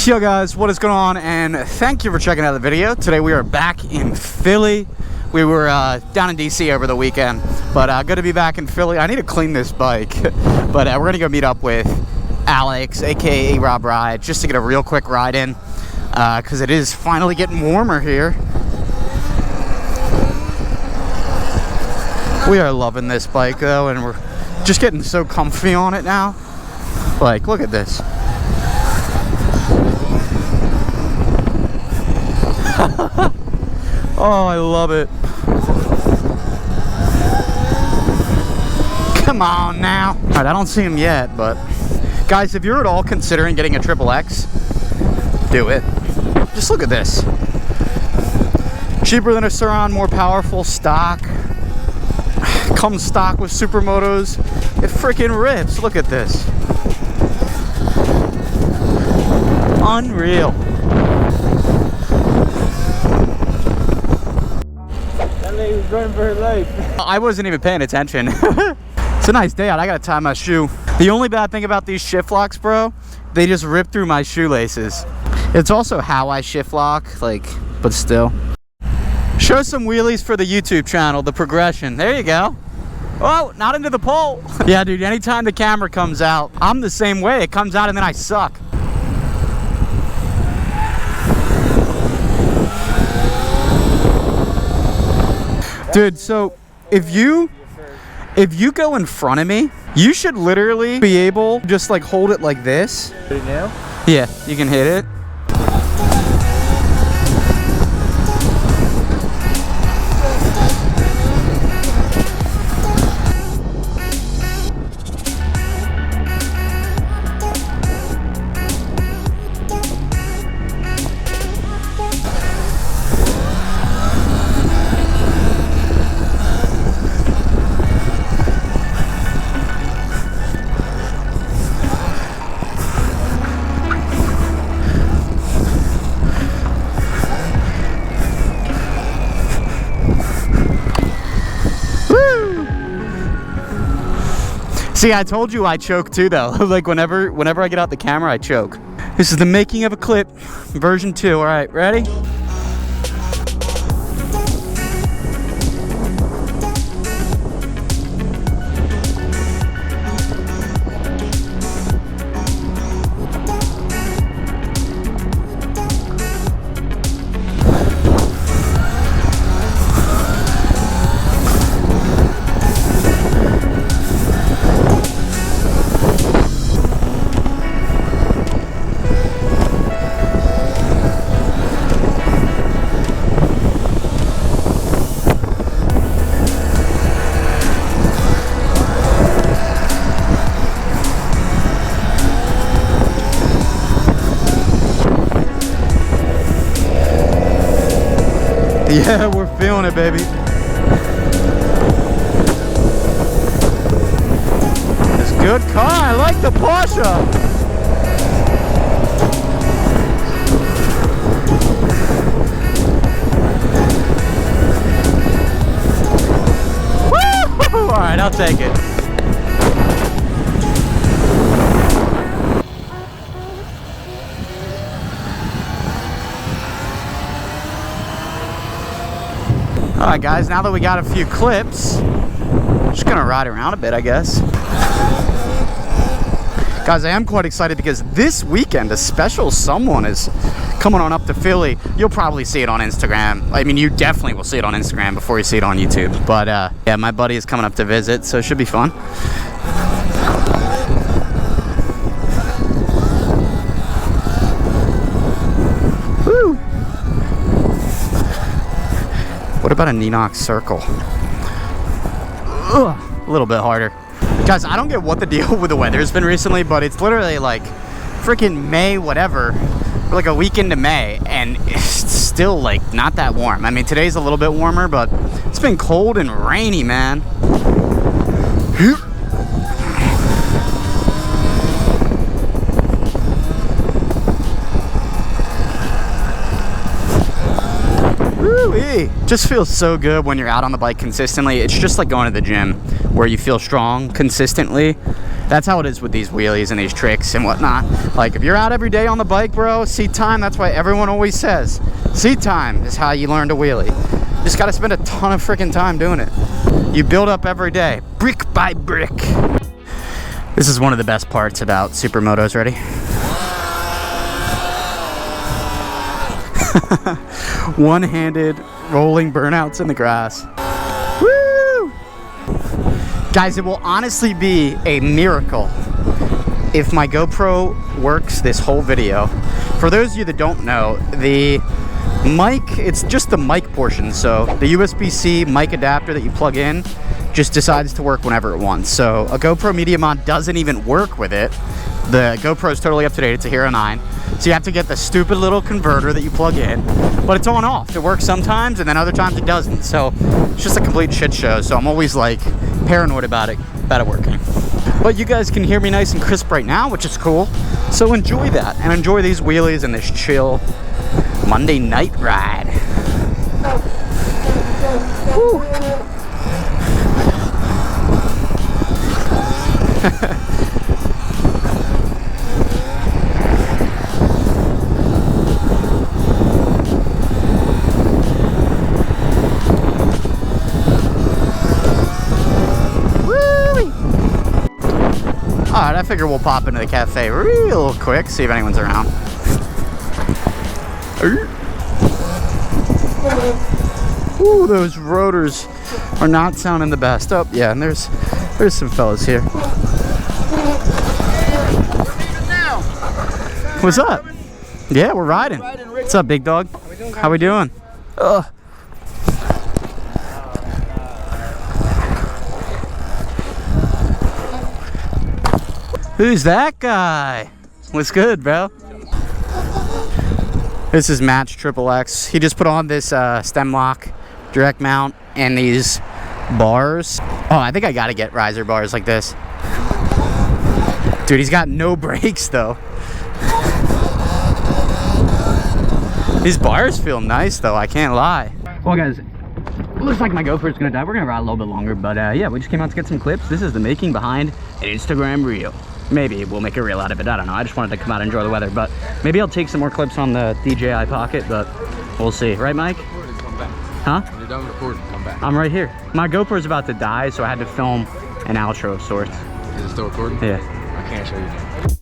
Yo guys, what is going on? And thank you for checking out the video. Today we are back in Philly. We were down in DC over the weekend, but good to be back in Philly. I need to clean this bike, but we're gonna go meet up with Alex, aka Rob Ride, just to get a real quick ride in, because it is finally getting warmer here. We are loving this bike though, and we're just getting so comfy on it now. Like, look at this. Oh, I love it. Come on now. All right, I don't see him yet, but guys, if you're at all considering getting a XXX, do it. Just look at this. Cheaper than a Sur-Ron, more powerful, stock. Comes stock with Supermotos. It freaking rips. Look at this. Unreal. Running for her life. I wasn't even paying attention. It's a nice day out. I gotta tie my shoe. The only bad thing about these shift locks, bro, they just rip through my shoelaces. It's also how I shift lock, like, but still. Show some wheelies for the YouTube channel, the progression. There you go. Oh, not into the pole. Yeah, dude, anytime the camera comes out, I'm the same way. It comes out and then I suck. Dude, so if you go in front of me, you should literally be able to just like hold it like this. Right now? Yeah, you can hit it. See, I told you I choke too, though. Like whenever I get out the camera, I choke. This is the making of a clip, version 2. All right, ready? Yeah, we're feeling it, baby. It's a good car. I like the Porsche. Woo! All right, I'll take it. Alright guys, now that we got a few clips, I'm just gonna ride around a bit, I guess. Guys, I am quite excited because this weekend a special someone is coming on up to Philly. You'll probably see it on Instagram. I mean, you definitely will see it on Instagram before you see it on YouTube. But yeah, my buddy is coming up to visit, so it should be fun. Woo! What about a Ninox Circle? Ugh, a little bit harder. Guys, I don't get what the deal with the weather has been recently, but it's literally like freaking May whatever. We're like a week into May, and it's still like not that warm. I mean, today's a little bit warmer, but it's been cold and rainy, man. Woo-wee. Just feels so good when you're out on the bike consistently. It's just like going to the gym where you feel strong consistently That's how it is with these wheelies and these tricks and whatnot. Like, if you're out every day on the bike, bro, seat time, that's why everyone always says, seat time is how you learn to wheelie. You just gotta spend a ton of freaking time doing it. You build up every day, brick by brick. This is one of the best parts about supermotos. Ready? One-handed rolling burnouts in the grass. Woo! Guys, it will honestly be a miracle if my GoPro works this whole video. For those of you that don't know, the mic, it's just the mic portion. So the USB-C mic adapter that you plug in just decides to work whenever it wants. So a GoPro Media Mod doesn't even work with it. The GoPro is totally up to date. It's a Hero 9. So you have to get the stupid little converter that you plug in, but it's on off. It works sometimes and then other times it doesn't. So it's just a complete shit show. So I'm always like paranoid about it working. But you guys can hear me nice and crisp right now, which is cool. So enjoy that and enjoy these wheelies and this chill Monday night ride. Woo. Alright, I figure we'll pop into the cafe real quick, see if anyone's around. Ooh, those rotors are not sounding the best. Oh, yeah, and there's some fellas here. What's up? Yeah, we're riding. What's up, big dog? How we doing? Ugh. Who's that guy? What's good, bro? This is Match Triple X. He just put on this stem lock, direct mount, and these bars. Oh, I think I gotta get riser bars like this. Dude, he's got no brakes though. These bars feel nice though, I can't lie. Well guys, looks like my GoPro's gonna die. We're gonna ride a little bit longer, but yeah, we just came out to get some clips. This is the making behind an Instagram reel. Maybe we'll make a reel out of it, I don't know. I just wanted to come out and enjoy the weather, but maybe I'll take some more clips on the DJI Pocket, but we'll see. Right, Mike? Huh? When you're done recording, come back. I'm right here. My GoPro's about to die, so I had to film an outro of sorts. Is it still recording? Yeah. I can't show you.